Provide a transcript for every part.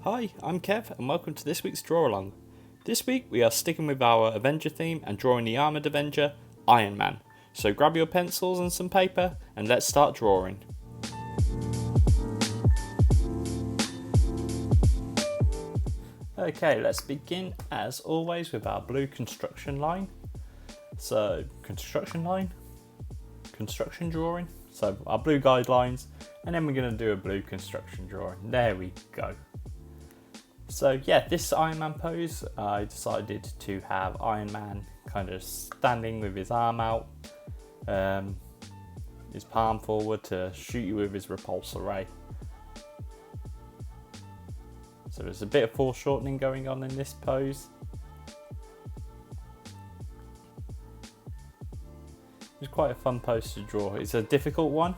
Hi, I'm Kev and welcome to this week's Draw Along. This week we are sticking with our Avenger theme and drawing the Armoured Avenger, Iron Man. So grab your pencils and some paper and let's start drawing. Okay, let's begin as always with our blue construction line. So construction line, construction drawing. So our blue guidelines, and then we're going to do a blue construction drawing. There we go. So yeah, this Iron Man pose, I decided to have Iron Man kind of standing with his arm out, his palm forward to shoot you with his repulsor ray. So there's a bit of foreshortening going on in this pose. It's quite a fun pose to draw. It's a difficult one,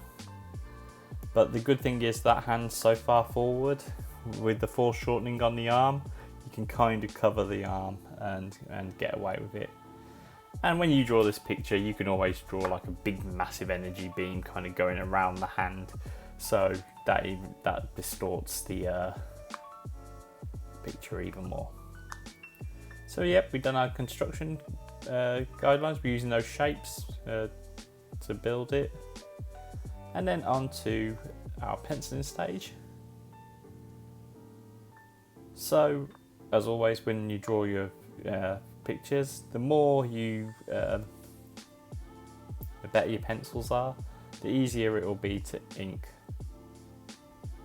but the good thing is that hand's so far forward with the foreshortening on the arm, you can kind of cover the arm and get away with it. And when you draw this picture, you can always draw like a big massive energy beam kind of going around the hand, so that distorts the picture even more. So yep, we've done our construction guidelines. We're using those shapes to build it, and then on to our penciling stage. So as always, when you draw your pictures, the more the better your pencils are, the easier it will be to ink.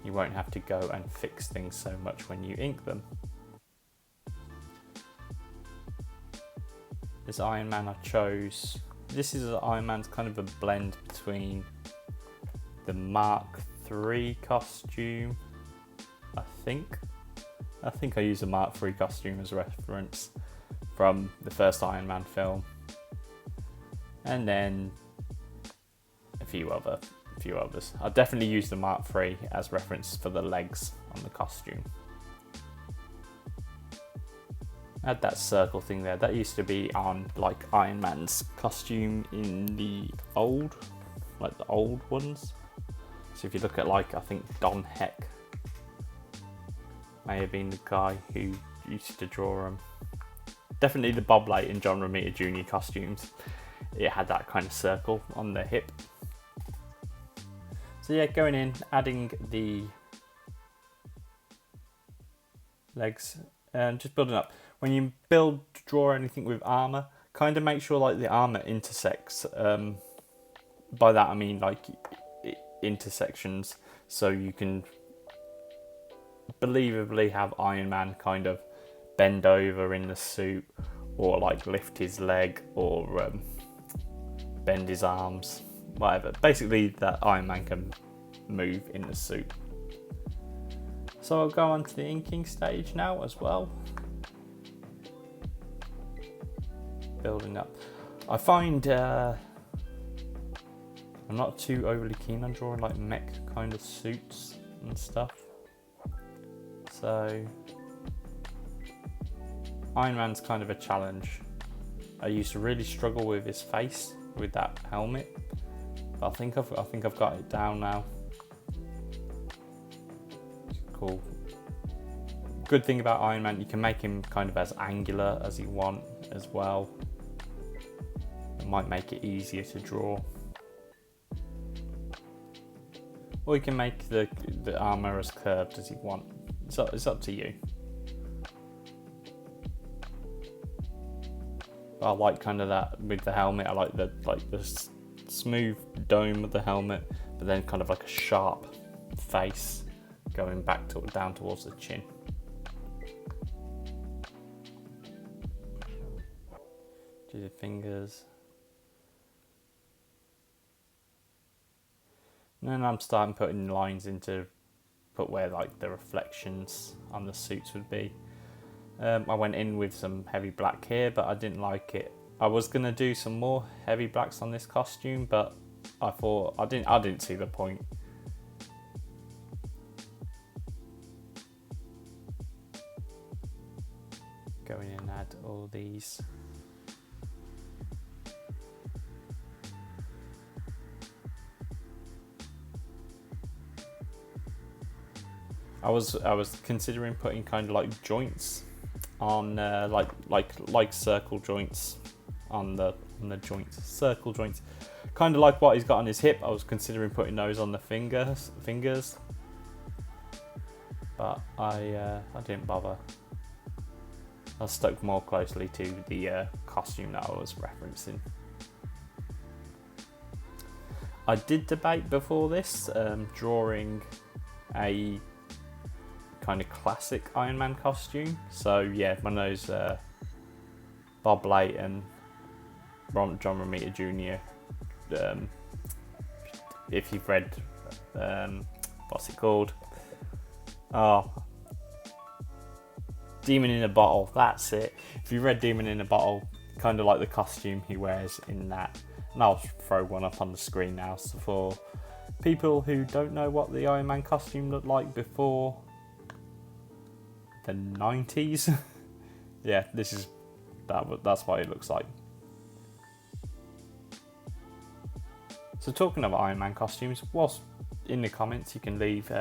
You won't have to go and fix things so much when you ink them. This Iron Man I chose, this is Iron Man's kind of a blend between the Mark III costume, I think I use a Mark III costume as a reference from the first Iron Man film, and then a few others. I'll definitely use the Mark III as reference for the legs on the costume. Add that circle thing there. That used to be on like Iron Man's costume in the old ones. So if you look at like, I think Don Heck may have been the guy who used to draw them. Definitely the Bob Late and John Romita Jr. costumes. It had that kind of circle on the hip. So yeah, going in, adding the legs and just building up. When you draw anything with armour, kind of make sure like the armour intersects. By that I mean like intersections, so you can believably have Iron Man kind of bend over in the suit, or like lift his leg, or bend his arms, whatever. Basically that Iron Man can move in the suit. So I'll go on to the inking stage now as well. Building up. I find I'm not too overly keen on drawing like mech kind of suits and stuff. So Iron Man's kind of a challenge. I used to really struggle with his face with that helmet, but I think I've got it down now. Cool. Good thing about Iron Man, you can make him kind of as angular as you want as well. It might make it easier to draw. Or you can make the armour as curved as you want. So it's up to you. I like kind of that with the helmet. I like the smooth dome of the helmet, but then kind of like a sharp face going back down towards the chin. Do the fingers. And then I'm starting putting lines in to put where like the reflections on the suits would be. I went in with some heavy black here, but I didn't like it. I was gonna do some more heavy blacks on this costume, but I thought I didn't see the point. Go in and add all these. I was considering putting kind of like joints on like circle joints on the joints, circle joints, kind of like what he's got on his hip. I was considering putting those on the fingers, but I didn't bother. I stuck more closely to the costume that I was referencing. I did debate before this drawing a kind of classic Iron Man costume. So yeah, one of those Bob Layton, John Romita Jr. If you've read, what's it called? Oh, Demon in a Bottle. That's it. If you read Demon in a Bottle, kind of like the costume he wears in that. And I'll throw one up on the screen now. So for people who don't know what the Iron Man costume looked like before the 90s, yeah, this is that's what it looks like. So talking of Iron Man costumes, whilst in the comments you can leave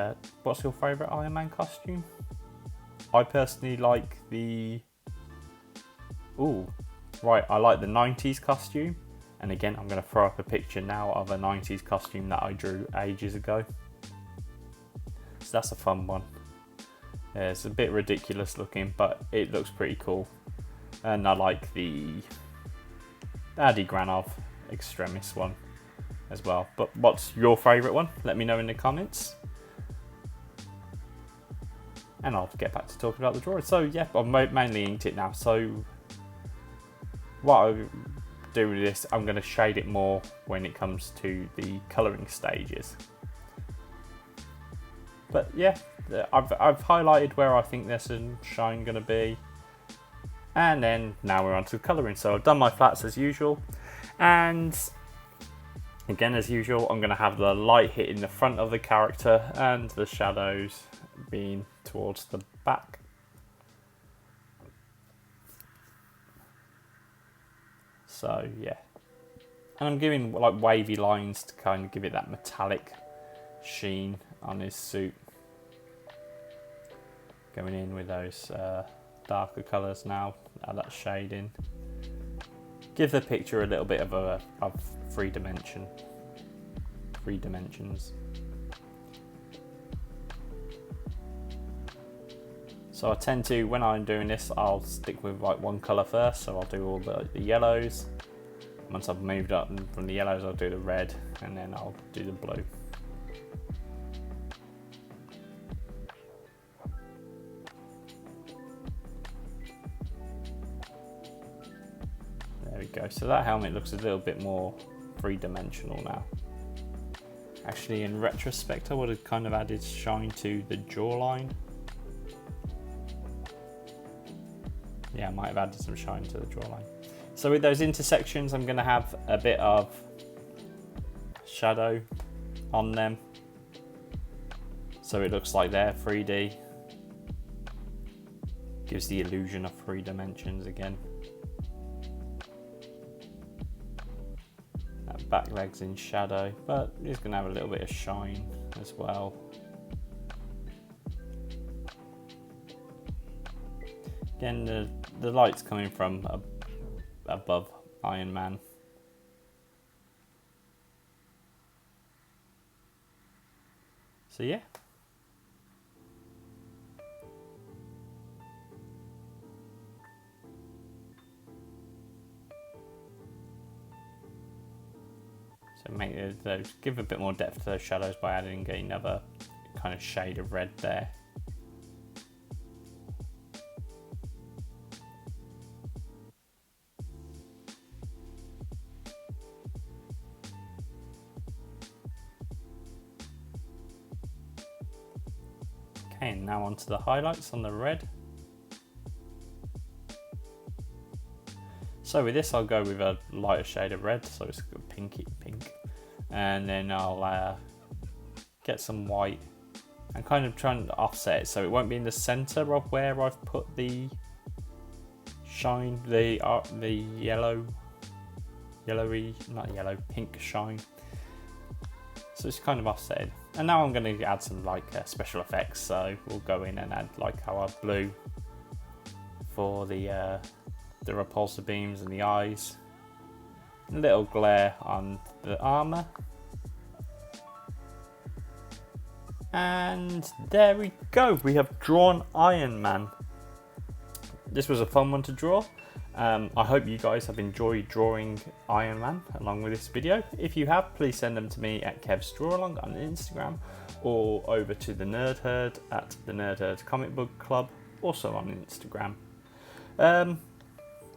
what's your favourite Iron Man costume. I personally like the I like the 90s costume. And again, I'm going to throw up a picture now of a 90s costume that I drew ages ago. So that's a fun one. Yeah, it's a bit ridiculous looking, but it looks pretty cool. And I like the Adi Granov Extremis one as well. But what's your favourite one? Let me know in the comments. And I'll get back to talking about the drawing. So yeah, I've mainly inked it now. So what I do with this, I'm going to shade it more when it comes to the colouring stages. But yeah, I've highlighted where I think there's some shine going to be. And then now we're on to colouring. So I've done my flats as usual. And again, as usual, I'm going to have the light hitting the front of the character and the shadows being towards the back. So yeah, and I'm giving like wavy lines to kind of give it that metallic sheen on his suit. Going in with those darker colours now, add that shading. Give the picture a little bit of three dimensions. So I tend to, when I'm doing this, I'll stick with like one colour first. So I'll do all the yellows. Once I've moved up from the yellows, I'll do the red, and then I'll do the blue. There we go. So that helmet looks a little bit more three-dimensional now. Actually, in retrospect, I would have kind of added shine to the jawline. Yeah, I might have added some shine to the jawline. So with those intersections, I'm going to have a bit of shadow on them. So it looks like they're 3D. Gives the illusion of 3 dimensions again. That back leg's in shadow, but it's going to have a little bit of shine as well. Again, the light's coming from above Iron Man. So yeah. So make those, give a bit more depth to those shadows by adding another kind of shade of red there. Okay, and now onto the highlights on the red. So with this, I'll go with a lighter shade of red, so it's pinky pink, and then I'll get some white and kind of try and offset it so it won't be in the center of where I've put the shine, the pink shine. So it's kind of offset. And now I'm going to add some like special effects. So we'll go in and add like our blue for the repulsor beams and the eyes. A little glare on the armor. And there we go. We have drawn Iron Man. This was a fun one to draw. I hope you guys have enjoyed drawing Iron Man along with this video. If you have, please send them to me at Kev's Drawalong on Instagram, or over to the Nerd Herd at the Nerd Herd Comic Book Club, also on Instagram.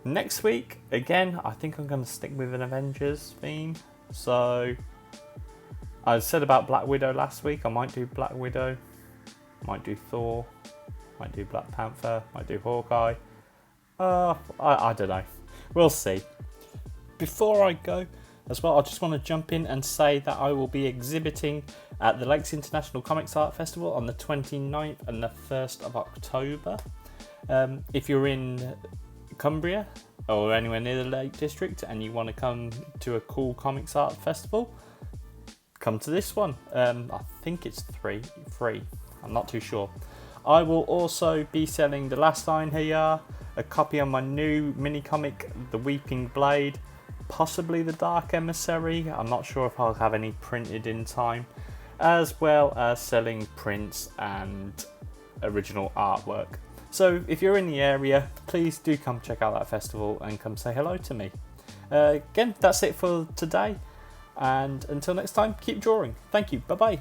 Next week, again, I think I'm going to stick with an Avengers theme. So I said about Black Widow last week. I might do Black Widow, might do Thor, might do Black Panther, might do Hawkeye. I don't know. We'll see. Before I go as well, I just want to jump in and say that I will be exhibiting at the Lakes International Comics Art Festival on the 29th and the 1st of October. If you're in Cumbria or anywhere near the Lake District and you want to come to a cool comics art festival, come to this one. I think it's free. I'm not too sure. I will also be selling The Last Line Here, a copy of my new mini comic, The Weeping Blade, possibly The Dark Emissary. I'm not sure if I'll have any printed in time, as well as selling prints and original artwork. So if you're in the area, please do come check out that festival and come say hello to me. Again, that's it for today. And until next time, keep drawing. Thank you. Bye-bye.